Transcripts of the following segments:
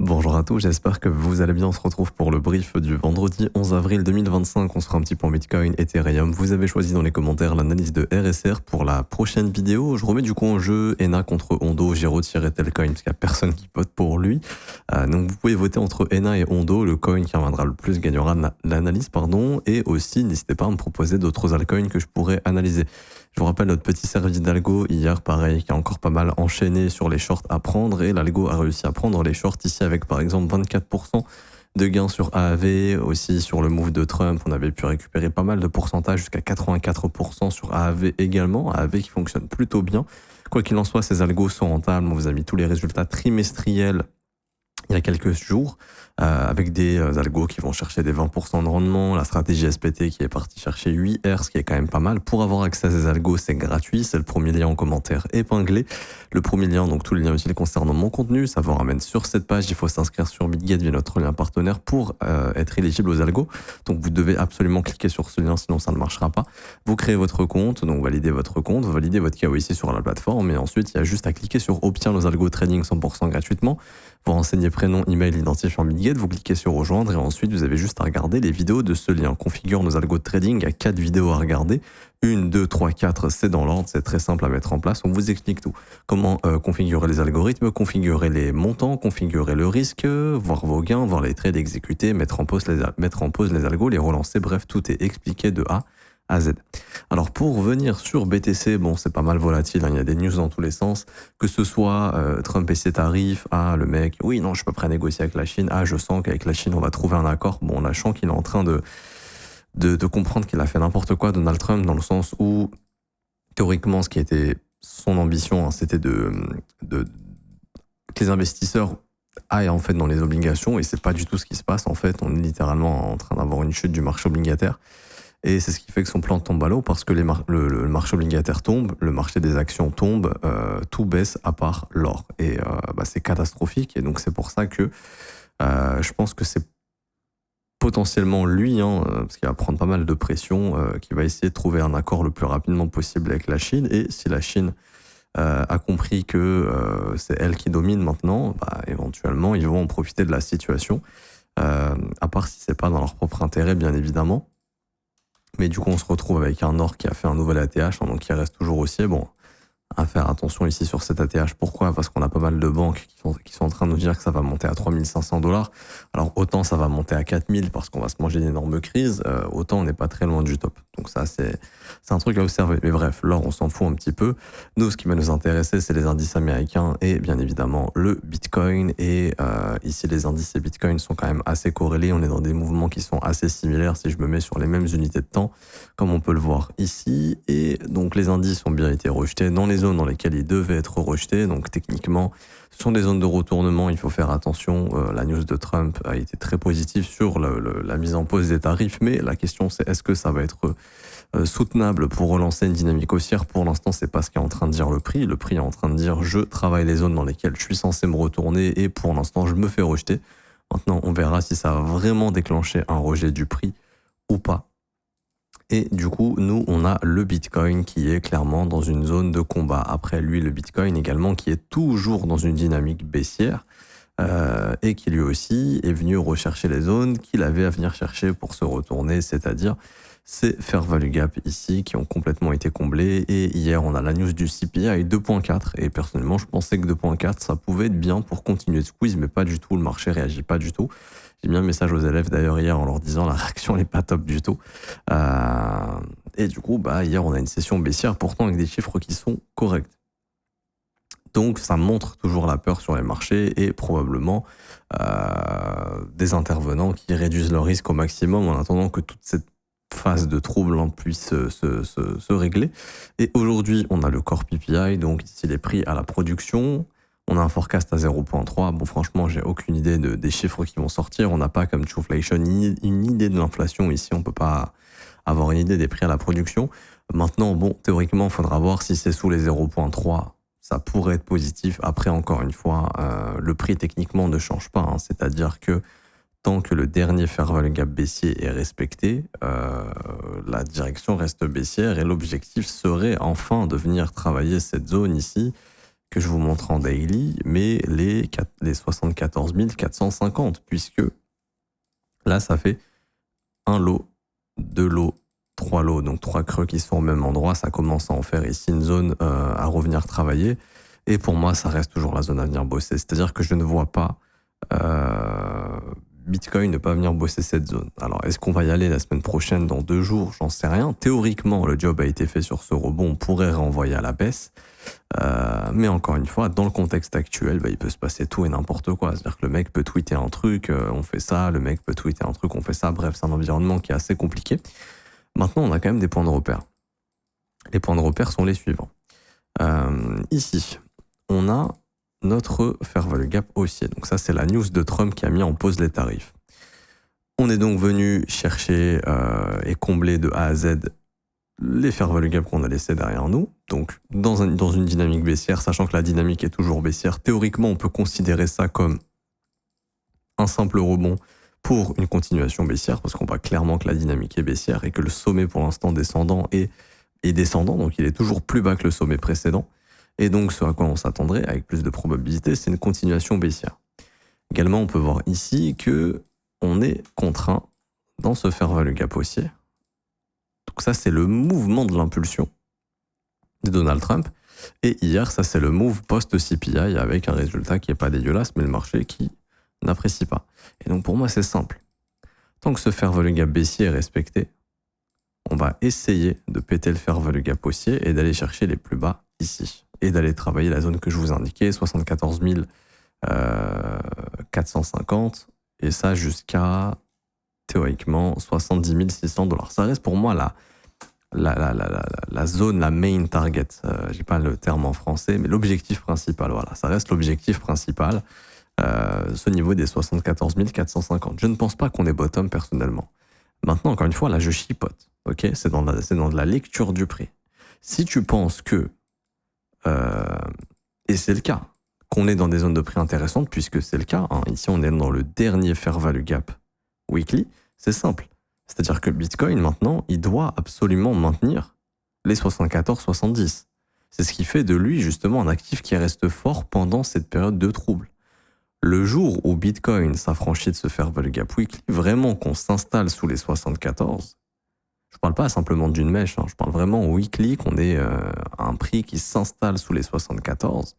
Bonjour à tous, j'espère que vous allez bien. On se retrouve pour le brief du vendredi 11 avril 2025. On se fera un petit point Bitcoin, Ethereum. Vous avez choisi dans les commentaires l'analyse de RSR pour la prochaine vidéo. Je remets du coup en jeu ENA contre Ondo, Giro-Telcoin, parce qu'il n'y a personne qui vote pour lui. Donc vous pouvez voter entre ENA et Ondo. Le coin qui reviendra le plus gagnera l'analyse, Et aussi, n'hésitez pas à me proposer d'autres altcoins que je pourrais analyser. Je vous rappelle notre petit service d'algo hier, pareil, qui a encore pas mal enchaîné sur les shorts à prendre, et l'algo a réussi à prendre les shorts ici avec par exemple 24% de gains sur AAV, aussi sur le move de Trump, on avait pu récupérer pas mal de pourcentage, jusqu'à 84% sur AAV également, AAV qui fonctionne plutôt bien. Quoi qu'il en soit, ces algos sont rentables. On vous a mis tous les résultats trimestriels il y a quelques jours, avec des algos qui vont chercher des 20% de rendement, la stratégie SPT qui est partie chercher 8R, ce qui est quand même pas mal. Pour avoir accès à ces algos, c'est gratuit, c'est le premier lien en commentaire épinglé. Le premier lien, donc tous les liens utiles concernant mon contenu, ça vous ramène sur cette page. Il faut s'inscrire sur BitGet via notre lien partenaire pour être éligible aux algos. Donc vous devez absolument cliquer sur ce lien, sinon ça ne marchera pas. Vous créez votre compte, donc validez votre compte, vous validez votre KYC sur la plateforme, et ensuite il y a juste à cliquer sur Obtiens nos algos trading 100% gratuitement. Vous renseignez prénom, email, identifiant BitGet, vous cliquez sur rejoindre, et ensuite vous avez juste à regarder les vidéos de ce lien. Configure nos algos de trading, il y a 4 vidéos à regarder. 1, 2, 3, 4, c'est dans l'ordre, c'est très simple à mettre en place. On vous explique tout. Comment configurer les algorithmes, configurer les montants, configurer le risque, voir vos gains, voir les trades exécutés, mettre en pause les algos, les relancer. Bref, tout est expliqué de A à Z. Alors pour revenir sur BTC, bon, c'est pas mal volatile, hein, il y a des news dans tous les sens, que ce soit Trump et ses tarifs, le mec, oui, non, je suis pas prêt à négocier avec la Chine, je sens qu'avec la Chine on va trouver un accord. Bon, on a sent qu'il est en train de comprendre qu'il a fait n'importe quoi, Donald Trump, dans le sens où, théoriquement, ce qui était son ambition, c'était que les investisseurs aillent en fait dans les obligations, et c'est pas du tout ce qui se passe. En fait, on est littéralement en train d'avoir une chute du marché obligataire. Et c'est ce qui fait que son plan tombe à l'eau, parce que le marché obligataire tombe, le marché des actions tombe, tout baisse à part l'or. Et c'est catastrophique. Et donc c'est pour ça que je pense que c'est potentiellement lui, parce qu'il va prendre pas mal de pression, qui va essayer de trouver un accord le plus rapidement possible avec la Chine. Et si la Chine a compris que c'est elle qui domine maintenant, éventuellement ils vont en profiter de la situation, à part si c'est pas dans leur propre intérêt, bien évidemment. Mais du coup, on se retrouve avec un or qui a fait un nouvel ATH, donc il reste toujours haussier. Bon, à faire attention ici sur cet ATH. Pourquoi ? Parce qu'on a pas mal de banques qui sont en train de nous dire que ça va monter à $3 500. Alors autant ça va monter à 4000 parce qu'on va se manger une énorme crise, autant on n'est pas très loin du top. Donc ça, c'est un truc à observer. Mais bref, l'or, on s'en fout un petit peu. Nous, ce qui va nous intéresser, c'est les indices américains et bien évidemment le Bitcoin. Et ici, les indices et Bitcoin sont quand même assez corrélés. On est dans des mouvements qui sont assez similaires si je me mets sur les mêmes unités de temps, comme on peut le voir ici. Et donc les indices ont bien été rejetés dans les zones dans lesquelles ils devaient être rejetés. Donc techniquement, ce sont des zones de retournement, il faut faire attention. La news de Trump a été très positive sur la mise en pause des tarifs, mais la question c'est est-ce que ça va être soutenable pour relancer une dynamique haussière? Pour l'instant, c'est pas ce qu'est en train de dire le prix. Le prix est en train de dire je travaille les zones dans lesquelles je suis censé me retourner, et pour l'instant, je me fais rejeter. Maintenant, on verra si ça va vraiment déclencher un rejet du prix ou pas. Et du coup, nous, on a le Bitcoin qui est clairement dans une zone de combat. Après lui, le Bitcoin également qui est toujours dans une dynamique baissière, et qui lui aussi est venu rechercher les zones qu'il avait à venir chercher pour se retourner, c'est-à-dire ces fair value gap ici qui ont complètement été comblés. Et hier, on a la news du CPI 2.4, et personnellement, je pensais que 2.4, ça pouvait être bien pour continuer de squeeze, mais pas du tout, le marché réagit pas du tout. J'ai mis un message aux élèves d'ailleurs hier en leur disant la réaction n'est pas top du tout. Et du coup, hier, on a une session baissière, pourtant avec des chiffres qui sont corrects. Donc ça montre toujours la peur sur les marchés, et probablement des intervenants qui réduisent leur risque au maximum en attendant que toute cette phase de trouble puisse se régler. Et aujourd'hui, on a le core PPI, donc ici les prix à la production. On a un forecast à 0.3. Bon, franchement, j'ai aucune idée des chiffres qui vont sortir. On n'a pas, comme Trueflation, une idée de l'inflation ici. On peut pas avoir une idée des prix à la production. Maintenant, bon, théoriquement, il faudra voir si c'est sous les 0.3. Ça pourrait être positif. Après, encore une fois, le prix techniquement ne change pas. C'est-à-dire que tant que le dernier fair value gap baissier est respecté, la direction reste baissière, et l'objectif serait enfin de venir travailler cette zone ici, que je vous montre en daily, mais les 74 450, puisque là, ça fait un lot, deux lots, trois lots, donc trois creux qui sont au même endroit. Ça commence à en faire ici une zone à revenir travailler. Et pour moi, ça reste toujours la zone à venir bosser. C'est-à-dire que je ne vois pas Bitcoin ne pas venir bosser cette zone. Alors, est-ce qu'on va y aller la semaine prochaine, dans 2 jours? J'en sais rien. Théoriquement, le job a été fait sur ce rebond. On pourrait renvoyer à la baisse. Mais encore une fois, dans le contexte actuel, il peut se passer tout et n'importe quoi. C'est-à-dire que le mec peut tweeter un truc, on fait ça. Le mec peut tweeter un truc, on fait ça. Bref, c'est un environnement qui est assez compliqué. Maintenant, on a quand même des points de repère. Les points de repère sont les suivants. Ici, on a notre fair value gap haussier. Donc ça, c'est la news de Trump qui a mis en pause les tarifs. On est donc venu chercher et combler de A à Z les fair value gap qu'on a laissés derrière nous. Donc dans une dynamique baissière, sachant que la dynamique est toujours baissière, théoriquement, on peut considérer ça comme un simple rebond pour une continuation baissière, parce qu'on voit clairement que la dynamique est baissière et que le sommet pour l'instant descendant est descendant, donc il est toujours plus bas que le sommet précédent. Et donc, ce à quoi on s'attendrait, avec plus de probabilité, c'est une continuation baissière. Également, on peut voir ici que on est contraint dans ce fair value gap haussier. Donc ça, c'est le mouvement de l'impulsion de Donald Trump. Et hier, ça, c'est le move post-CPI avec un résultat qui n'est pas dégueulasse, mais le marché qui n'apprécie pas. Et donc, pour moi, c'est simple. Tant que ce fair value gap baissier est respecté, on va essayer de péter le fair value gap haussier et d'aller chercher les plus bas ici. Et d'aller travailler la zone que je vous indiquais, 74 450, et ça jusqu'à, théoriquement, 70 600 $. Ça reste pour moi la zone, la main target. J'ai pas le terme en français, mais l'objectif principal, voilà. Ça reste l'objectif principal, ce niveau des 74 450. Je ne pense pas qu'on est bottom, personnellement. Maintenant, encore une fois, là, je chipote. Ok, c'est dans de la lecture du prix. Si tu penses que et c'est le cas, qu'on est dans des zones de prix intéressantes, puisque c'est le cas. Ici, on est dans le dernier fair value gap weekly. C'est simple. C'est-à-dire que Bitcoin, maintenant, il doit absolument maintenir les 74-70. C'est ce qui fait de lui, justement, un actif qui reste fort pendant cette période de trouble. Le jour où Bitcoin s'affranchit de ce fair value gap weekly, vraiment qu'on s'installe sous les 74, je parle pas simplement d'une mèche, je parle vraiment au weekly, qu'on ait un prix qui s'installe sous les 74.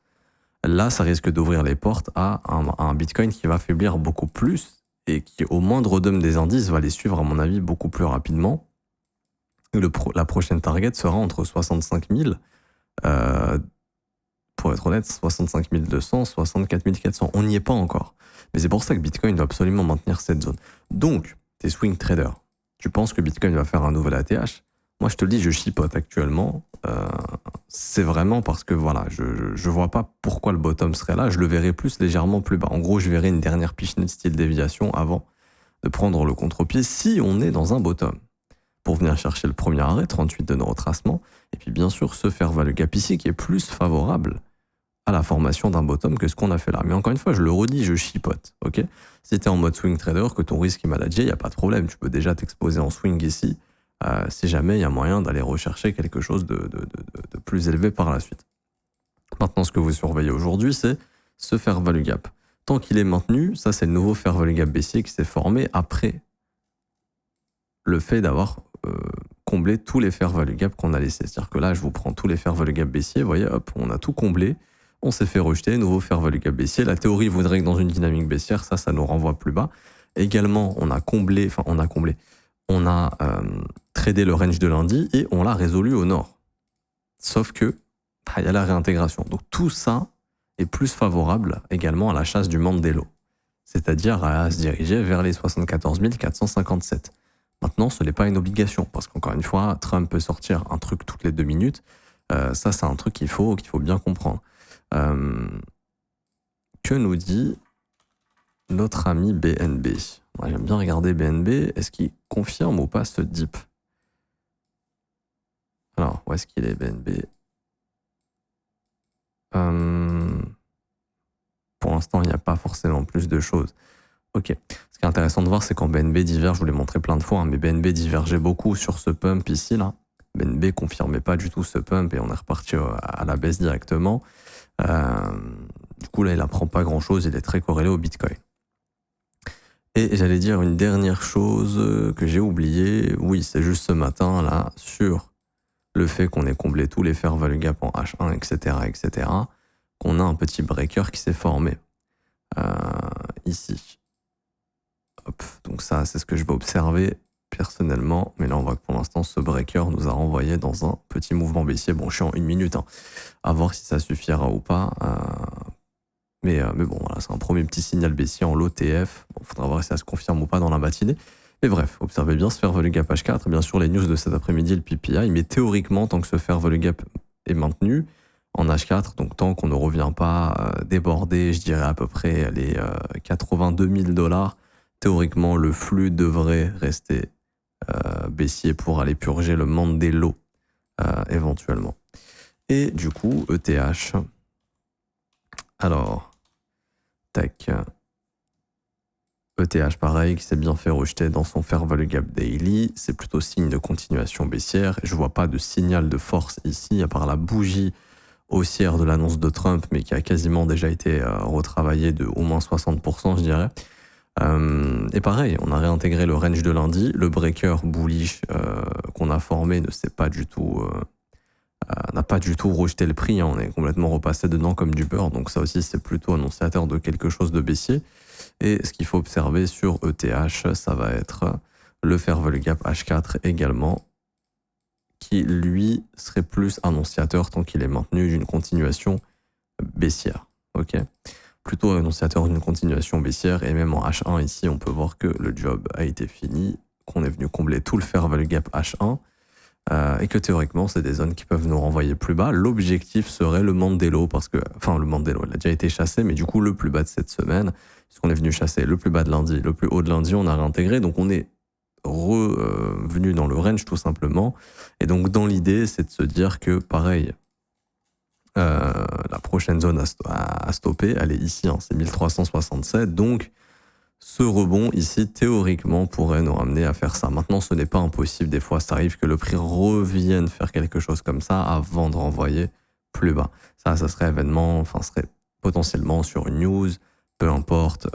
Là, ça risque d'ouvrir les portes à un Bitcoin qui va faiblir beaucoup plus et qui, au moindre dôme des indices, va les suivre, à mon avis, beaucoup plus rapidement. La prochaine target sera entre 65 000, pour être honnête, 65 200, 64 400. On n'y est pas encore. Mais c'est pour ça que Bitcoin doit absolument maintenir cette zone. Donc, tes swing traders, tu penses que Bitcoin va faire un nouvel ATH? Moi, je te le dis, je chipote actuellement. C'est vraiment parce que voilà, je vois pas pourquoi le bottom serait là. Je le verrai plus légèrement plus bas. En gros, je verrai une dernière pichenette style déviation avant de prendre le contre-pied si on est dans un bottom. Pour venir chercher le premier arrêt, 38 de nos retracements. Et puis, bien sûr, ce fair value gap ici qui est plus favorable à la formation d'un bottom que ce qu'on a fait là. Mais encore une fois, je le redis, je chipote. Ok, si tu es en mode swing trader, que ton risque est managé, il n'y a pas de problème. Tu peux déjà t'exposer en swing ici, si jamais il y a moyen d'aller rechercher quelque chose de plus élevé par la suite. Maintenant, ce que vous surveillez aujourd'hui, c'est ce fair value gap. Tant qu'il est maintenu, ça c'est le nouveau fair value gap baissier qui s'est formé après le fait d'avoir comblé tous les fair value gap qu'on a laissés. C'est-à-dire que là, je vous prends tous les fair value gap baissiers, vous voyez, hop, on a tout comblé. On s'est fait rejeter, nouveau fair value gap baissier. La théorie voudrait que dans une dynamique baissière, ça nous renvoie plus bas. Également, on a tradé le range de lundi et on l'a résolu au nord. Sauf que, il y a la réintégration. Donc tout ça est plus favorable également à la chasse du Mandelo. C'est-à-dire à se diriger vers les 74 457. Maintenant, ce n'est pas une obligation, parce qu'encore une fois, Trump peut sortir un truc toutes les 2 minutes. Ça, c'est un truc qu'il faut bien comprendre. Que nous dit notre ami BNB? Moi, j'aime bien regarder BNB. Est-ce qu'il confirme ou pas ce dip? Alors, où est-ce qu'il est, BNB? Pour l'instant, il n'y a pas forcément plus de choses. Ok. Ce qui est intéressant de voir, c'est quand BNB diverge, je vous l'ai montré plein de fois, mais BNB divergeait beaucoup sur ce pump ici, là. BNB confirmait pas du tout ce pump et on est reparti à la baisse directement. Du coup, là, il n'apprend pas grand-chose, il est très corrélé au Bitcoin. Et j'allais dire une dernière chose que j'ai oubliée. Oui, c'est juste ce matin, là, sur le fait qu'on ait comblé tous les fair value gap en H1, etc., qu'on a un petit breaker qui s'est formé ici. Hop, donc ça, c'est ce que je vais observer personnellement. Mais là, on voit que pour l'instant, ce breaker nous a renvoyé dans un petit mouvement baissier. Bon, je suis en 1 minute, hein, à voir si ça suffira ou pas. Mais bon, voilà, c'est un premier petit signal baissier en l'OTF. Bon, faudra voir si ça se confirme ou pas dans la matinée. Mais bref, observez bien ce fair value gap H4. Bien sûr, les news de cet après-midi, le PPI. Mais théoriquement, tant que ce fair value gap est maintenu en H4, donc tant qu'on ne revient pas déborder, je dirais à peu près les 82 000 $, théoriquement, le flux devrait rester baissier pour aller purger le Mandelo éventuellement. Et du coup, ETH. Alors, tac. ETH, pareil, qui s'est bien fait rejeter dans son fair value gap daily. C'est plutôt signe de continuation baissière. Je vois pas de signal de force ici, à part la bougie haussière de l'annonce de Trump, mais qui a quasiment déjà été retravaillée de au moins 60%, je dirais. Et pareil, on a réintégré le range de lundi. Le breaker bullish qu'on a formé ne s'est pas du tout... n'a pas du tout rejeté le prix, hein. On est complètement repassé dedans comme du beurre, donc ça aussi c'est plutôt annonciateur de quelque chose de baissier. Et ce qu'il faut observer sur ETH, ça va être le fair value gap H4 également, qui lui serait plus annonciateur tant qu'il est maintenu d'une continuation baissière. Ok, plutôt annonciateur d'une continuation baissière, et même en H1 ici on peut voir que le job a été fini, qu'on est venu combler tout le fair value gap H1. Et que théoriquement, c'est des zones qui peuvent nous renvoyer plus bas. L'objectif serait le Mandelo, parce que, enfin, le Mandelo, il a déjà été chassé, mais du coup, le plus bas de cette semaine, puisqu'on est venu chasser le plus bas de lundi, le plus haut de lundi, on a réintégré, donc on est revenu dans le range, tout simplement. Et donc, dans l'idée, c'est de se dire que, pareil, la prochaine zone à stopper, elle est ici, hein, c'est 1367, donc, ce rebond ici, théoriquement, pourrait nous ramener à faire ça. Maintenant, ce n'est pas impossible. Des fois, ça arrive que le prix revienne faire quelque chose comme ça avant de renvoyer plus bas. Ça serait événement, enfin, serait potentiellement sur une news, peu importe,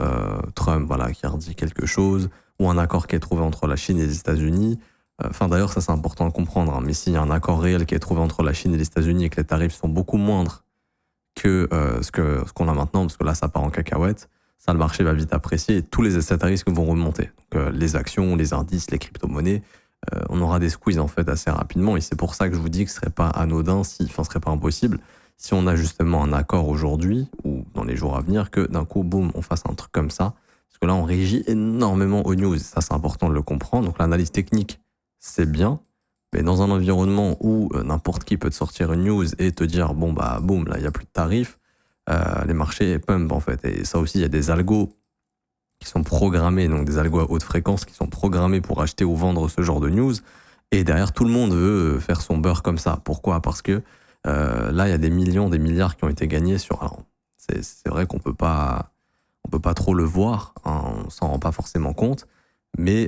Trump, voilà, qui redit quelque chose, ou un accord qui est trouvé entre la Chine et les États-Unis. Enfin, d'ailleurs, ça, c'est important à comprendre, hein, mais s'il y a un accord réel qui est trouvé entre la Chine et les États-Unis et que les tarifs sont beaucoup moindres que ce qu'on a maintenant, parce que là, ça part en cacahuète, ça, le marché va vite apprécier et tous les assets à risque vont remonter. Donc, les actions, les indices, les crypto-monnaies, on aura des squeezes en fait assez rapidement. Et c'est pour ça que je vous dis que ce serait pas anodin, ce serait pas impossible, si on a justement un accord aujourd'hui ou dans les jours à venir, que d'un coup, boum, on fasse un truc comme ça. Parce que là, on régit énormément aux news. Ça, c'est important de le comprendre. Donc, l'analyse technique, c'est bien. Mais dans un environnement où n'importe qui peut te sortir une news et te dire, bon, bah, boum, là, il n'y a plus de tarifs, les marchés pump en fait. Et ça aussi, il y a des algos qui sont programmés, donc des algos à haute fréquence qui sont programmés pour acheter ou vendre ce genre de news. Et derrière, tout le monde veut faire son beurre comme ça. Pourquoi ? Parce que là, il y a des millions, des milliards qui ont été gagnés sur... Alors, c'est vrai qu'on peut pas trop le voir, hein, on s'en rend pas forcément compte, mais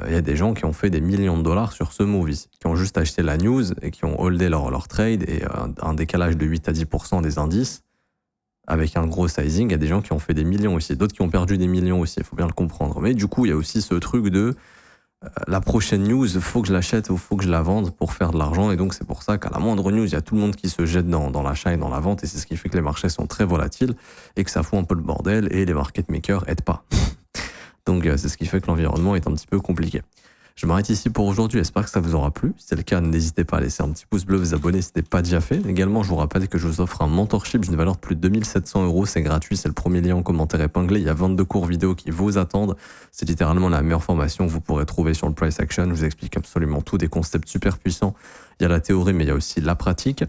il y a des gens qui ont fait des millions de dollars sur ce move ici, qui ont juste acheté la news et qui ont holdé leur trade et un décalage de 8 à 10% des indices. Avec un gros sizing, il y a des gens qui ont fait des millions aussi, d'autres qui ont perdu des millions aussi, il faut bien le comprendre. Mais du coup, il y a aussi ce truc de la prochaine news, il faut que je l'achète ou il faut que je la vende pour faire de l'argent. Et donc, c'est pour ça qu'à la moindre news, il y a tout le monde qui se jette dans l'achat et dans la vente. Et c'est ce qui fait que les marchés sont très volatiles et que ça fout un peu le bordel et les market makers aident pas. Donc, c'est ce qui fait que l'environnement est un petit peu compliqué. Je m'arrête ici pour aujourd'hui, j'espère que ça vous aura plu. Si c'est le cas, n'hésitez pas à laisser un petit pouce bleu, vous abonner si ce n'est pas déjà fait. Également, je vous rappelle que je vous offre un mentorship d'une valeur de plus de 2700 €. C'est gratuit, c'est le premier lien en commentaire épinglé. Il y a 22 cours vidéo qui vous attendent. C'est littéralement la meilleure formation que vous pourrez trouver sur le price action. Je vous explique absolument tout, des concepts super puissants. Il y a la théorie, mais il y a aussi la pratique.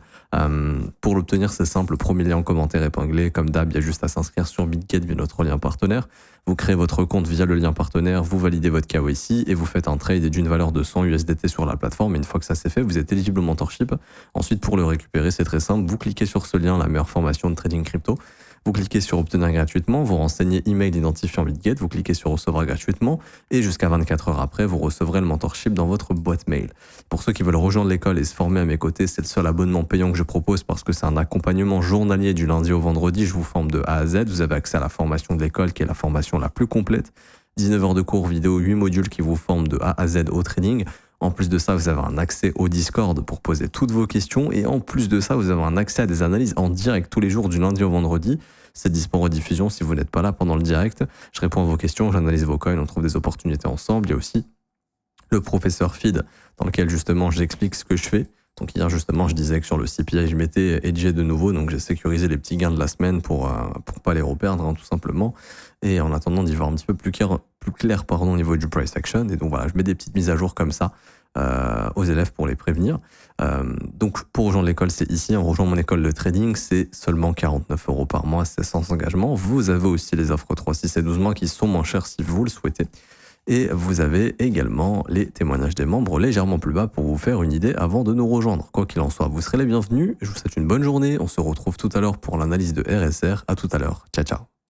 Pour l'obtenir, c'est simple, premier lien en commentaire épinglé. Comme d'hab, il y a juste à s'inscrire sur BitGet via notre lien partenaire. Vous créez votre compte via le lien partenaire, vous validez votre KYC et vous faites un trade d'une valeur de 100 USDT sur la plateforme. Et une fois que ça c'est fait, vous êtes éligible au mentorship. Ensuite, pour le récupérer, c'est très simple. Vous cliquez sur ce lien, la meilleure formation de trading crypto. Vous cliquez sur obtenir gratuitement, vous renseignez email identifiant BitGet, vous cliquez sur recevoir gratuitement et jusqu'à 24 heures après, vous recevrez le mentorship dans votre boîte mail. Pour ceux qui veulent rejoindre l'école et se former à mes côtés, c'est le seul abonnement payant que je propose parce que c'est un accompagnement journalier du lundi au vendredi. Je vous forme de A à Z. Vous avez accès à la formation de l'école qui est la formation la plus complète. 19 heures de cours vidéo, 8 modules qui vous forment de A à Z au trading. En plus de ça, vous avez un accès au Discord pour poser toutes vos questions. Et en plus de ça, vous avez un accès à des analyses en direct tous les jours du lundi au vendredi. C'est dispo en rediffusion si vous n'êtes pas là pendant le direct. Je réponds à vos questions, j'analyse vos coins, on trouve des opportunités ensemble. Il y a aussi le professeur Feed dans lequel justement j'explique ce que je fais. Donc hier justement je disais que sur le CPI je m'étais hedgé de nouveau, donc j'ai sécurisé les petits gains de la semaine pour pas les reperdre tout simplement. Et en attendant d'y voir un petit peu plus clair au niveau du price action. Et donc voilà, je mets des petites mises à jour comme ça aux élèves pour les prévenir. Donc pour rejoindre l'école, c'est ici. En rejoignant mon école de trading, c'est seulement 49 € par mois, c'est sans engagement. Vous avez aussi les offres 3, 6 et 12 mois qui sont moins chères si vous le souhaitez. Et vous avez également les témoignages des membres légèrement plus bas pour vous faire une idée avant de nous rejoindre. Quoi qu'il en soit, vous serez les bienvenus. Je vous souhaite une bonne journée. On se retrouve tout à l'heure pour l'analyse de RSR. À tout à l'heure. Ciao, ciao.